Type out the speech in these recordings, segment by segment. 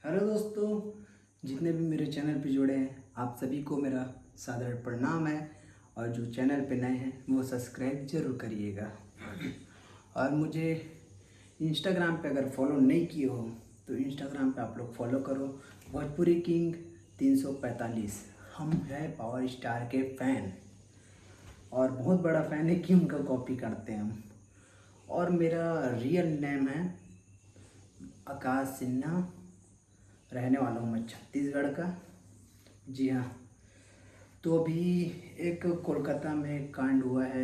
Hello दोस्तों, जितने भी मेरे चैनल पे जुड़े हैं आप सभी को मेरा सादर प्रणाम है। और जो चैनल पे नए हैं वो सब्सक्राइब जरूर करिएगा। और मुझे इंस्टाग्राम पे अगर फॉलो नहीं किए हो तो इंस्टाग्राम पे आप लोग फॉलो करो, भोजपुरी किंग 345। हम हैं पावर स्टार के फ़ैन और बहुत बड़ा फ़ैन है कि उनका कॉपी करते हैं हम। और मेरा रियल नेम है आकाश सिन्हा, रहने वाला हूँ मैं छत्तीसगढ़ का। जी हाँ। तो अभी एक कोलकाता में कांड हुआ है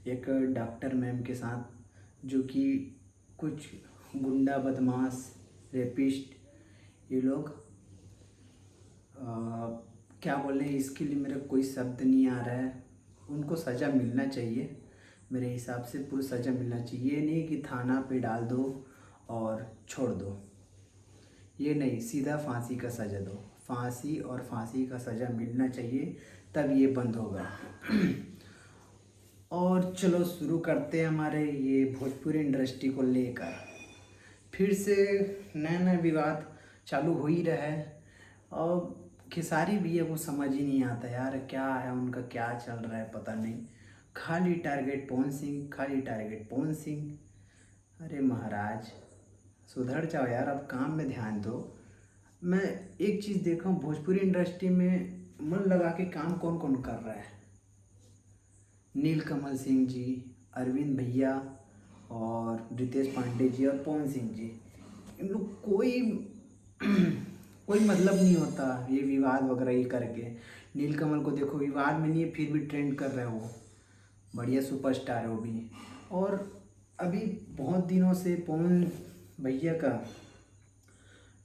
एक डॉक्टर मैम के साथ, जो कि कुछ गुंडा बदमाश रेपिस्ट ये लोग क्या बोलें, इसके लिए मेरा कोई शब्द नहीं आ रहा है। उनको सज़ा मिलना चाहिए, मेरे हिसाब से पूरी सज़ा मिलना चाहिए। ये नहीं कि थाना पे डाल दो और छोड़ दो, ये नहीं, सीधा फांसी का सज़ा दो। फांसी और फांसी का सज़ा मिलना चाहिए, तब ये बंद होगा। और चलो शुरू करते हैं हमारे ये भोजपुरी इंडस्ट्री को लेकर। फिर से नया नया विवाद चालू हो ही रहा है। और खेसारी भैया को समझ ही नहीं आता यार, क्या है उनका, क्या चल रहा है पता नहीं। खाली टारगेट पवन सिंह, खाली टारगेट पवन सिंह। अरे महाराज सुधर जाओ यार, अब काम में ध्यान दो। मैं एक चीज़ देखा हूँ भोजपुरी इंडस्ट्री में, मन लगा के काम कौन कौन कर रहा है। नीलकमल सिंह जी, अरविंद भैया और रितेश पांडे जी और पवन सिंह जी, इन लोग कोई कोई मतलब नहीं होता ये विवाद वगैरह ये करके। नीलकमल को देखो, विवाद में नहीं है फिर भी ट्रेंड कर रहे हो, वो बढ़िया सुपरस्टार है वो भी। और अभी बहुत दिनों से पवन भैया का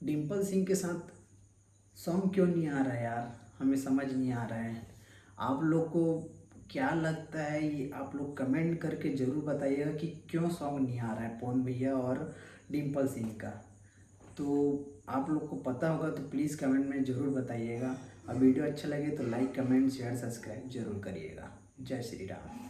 डिम्पल सिंह के साथ सॉन्ग क्यों नहीं आ रहा है यार, हमें समझ नहीं आ रहा है। आप लोग को क्या लगता है, ये आप लोग कमेंट करके ज़रूर बताइएगा कि क्यों सॉन्ग नहीं आ रहा है पवन भैया और डिम्पल सिंह का। तो आप लोग को पता होगा तो प्लीज़ कमेंट में ज़रूर बताइएगा। और वीडियो अच्छा लगे तो लाइक कमेंट शेयर सब्सक्राइब जरूर करिएगा। जय श्री राम।